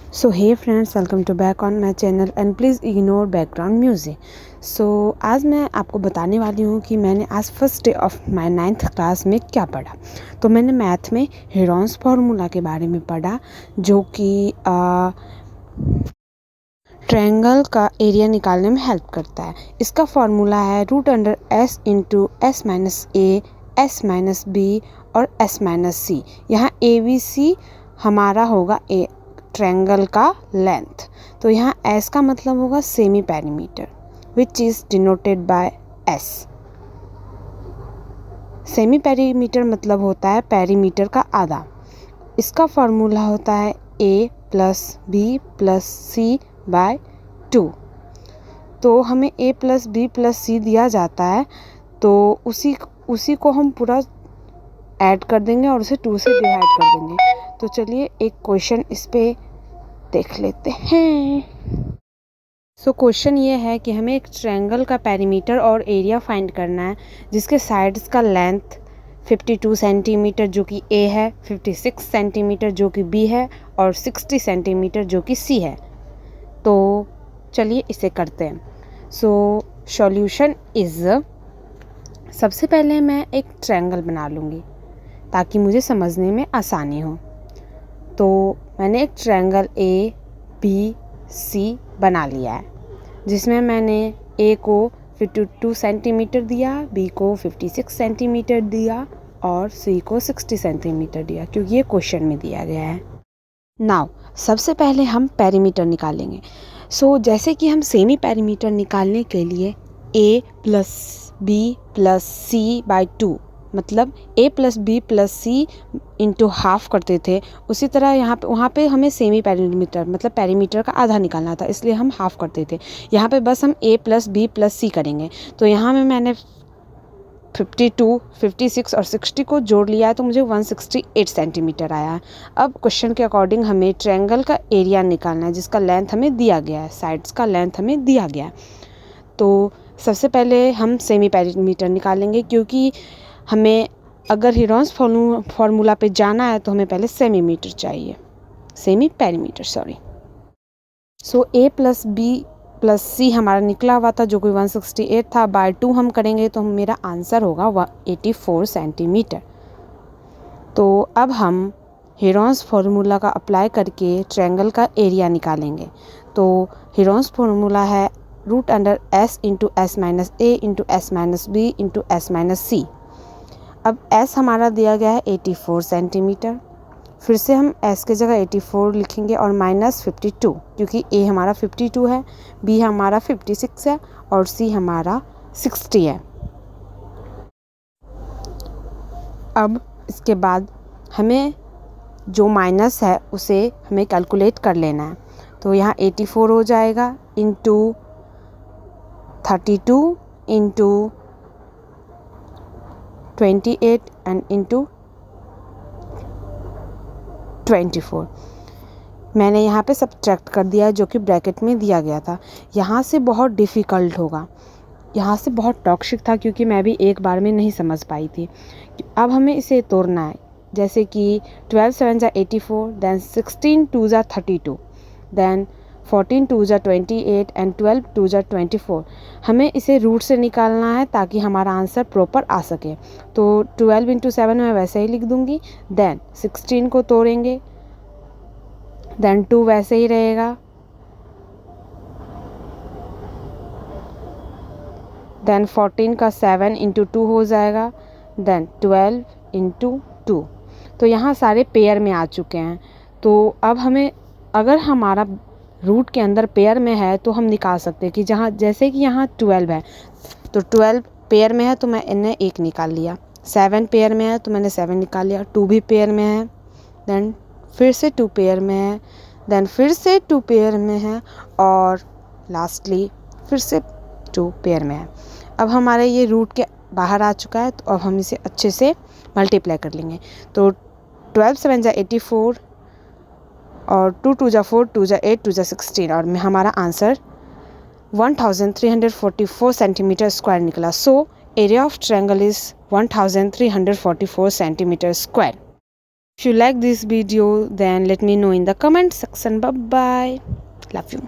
So hey friends, welcome to back on my channel and please ignore background music. So आज मैं आपको बताने वाली हूँ कि मैंने आज first day of my 9th class में क्या पढ़ा। तो मैंने मैथ में हेरोन्स फार्मूला के बारे में पढ़ा, जो कि ट्रायंगल का एरिया निकालने में हेल्प करता है। इसका फार्मूला है √S into S minus A, S minus B और S माइनस C। यहाँ ABC हमारा होगा ट्रायंगल का लेंथ। तो यहाँ S का मतलब होगा semi perimeter, which is denoted by S। Semi perimeter मतलब होता है पेरीमीटर का आधा। इसका फार्मूला होता है A plus B plus C by 2। तो हमें A plus B plus C दिया जाता है, तो उसी को हम पूरा ऐड कर देंगे और उसे 2 से डिवाइड कर देंगे। तो चलिए एक क्वेश्चन इस पे देख लेते हैं। सो क्वेश्चन ये है कि हमें एक ट्रायंगल का पेरीमीटर और एरिया फाइंड करना है, जिसके साइड्स का लेंथ 52 सेंटीमीटर जो कि A है, 56 सेंटीमीटर जो कि B है और 60 सेंटीमीटर जो कि C है। तो चलिए इसे करते हैं। सो सॉल्यूशन इज़, सबसे पहले मैं एक ट्रायंगल बना लूँगी ताकि मुझे समझने में आसानी हो। तो मैंने एक ट्रायंगल ABC बना लिया है, जिसमें मैंने A को 52 सेंटीमीटर दिया, B को 56 सेंटीमीटर दिया और C को 60 सेंटीमीटर दिया, क्योंकि ये क्वेश्चन में दिया गया है। नाउ सबसे पहले हम पेरीमीटर निकालेंगे। सो जैसे कि हम सेमी पेरीमीटर निकालने के लिए A plus B plus C by 2 मतलब A plus B plus C into half करते थे, उसी तरह वहाँ पे हमें सेमी पेरीमीटर मतलब पेरीमीटर का आधा निकालना था, इसलिए हम हाफ करते थे। यहाँ पे बस हम A plus B plus C करेंगे। तो यहाँ में मैंने 52, 56 और 60 को जोड़ लिया है, तो मुझे 168 सेंटीमीटर आया है। अब क्वेश्चन के अकॉर्डिंग हमें ट्रायंगल का एरिया निकालना है, जिसका लेंथ हमें दिया गया है, साइड्स का लेंथ हमें दिया गया है। तो सबसे पहले हम सेमी पेरीमीटर निकालेंगे, क्योंकि हमें अगर हेरोन्स फार्मूला पे जाना है तो हमें पहले semi perimeter so A plus B plus C हमारा निकला हुआ था, जो कि 168 था, बाय 2 हम करेंगे तो मेरा आंसर होगा 84 सेंटीमीटर। तो अब हम हेरोन्स फार्मूला का अप्लाई करके ट्रायंगल का एरिया निकालेंगे। तो हेरोन्स फार्मूला है √S into S minus A into S minus B into S minus C। अब S हमारा दिया गया है 84 सेंटीमीटर। फिर से हम S के जगह 84 लिखेंगे और माइनस 52, क्योंकि A हमारा 52 है, B हमारा 56 है और C हमारा 60 है। अब इसके बाद हमें जो माइनस है उसे हमें कैलकुलेट कर लेना है। तो यहाँ 84 हो जाएगा इंटू 32 इंटू 28 एंड इंटू 24। मैंने यहाँ पे सब्ट्रैक्ट कर दिया, जो कि ब्रैकेट में दिया गया था। यहाँ से बहुत डिफ़िकल्ट होगा, यहाँ से बहुत टॉक्सिक था, क्योंकि मैं भी एक बार में नहीं समझ पाई थी। अब हमें इसे तोड़ना है, जैसे कि 12 7 जा 84, दैन 16 2 जा 32, दैन 14 2 जा 28 एंड 12 2 जा 24। हमें इसे रूट से निकालना है ताकि हमारा आंसर प्रॉपर आ सके। तो 12 इंटू 7 मैं वैसे ही लिख दूँगी, दैन 16 को तोड़ेंगे, दैन 2 वैसे ही रहेगा, दैन 14 का 7 इंटू 2 हो जाएगा, दैन 12 इंटू 2। तो यहाँ सारे पेयर में आ चुके हैं। तो अब हमें, अगर हमारा रूट के अंदर पेयर में है तो हम निकाल सकते हैं कि जैसे कि यहाँ 12 है, तो 12 पेयर में है तो मैंने 1 निकाल लिया, 7 पेयर में है तो मैंने 7 निकाल लिया, 2 भी पेयर में है, दैन फिर से 2 पेयर में है, दैन फिर से 2 पेयर में है और लास्टली फिर से 2 पेयर में है। अब हमारे ये रूट के बाहर आ चुका है, तो अब हम इसे अच्छे से मल्टीप्लाई कर लेंगे। तो 12 7 जा 84 और 2 2 जा 4, 2 जा 8, 2 जा 16 और हमारा आंसर 1344 सेंटीमीटर स्क्वायर निकला। So area of triangle is 1344 centimetre square. If you like this video, then let me know in the comment section. Bye bye. Love you.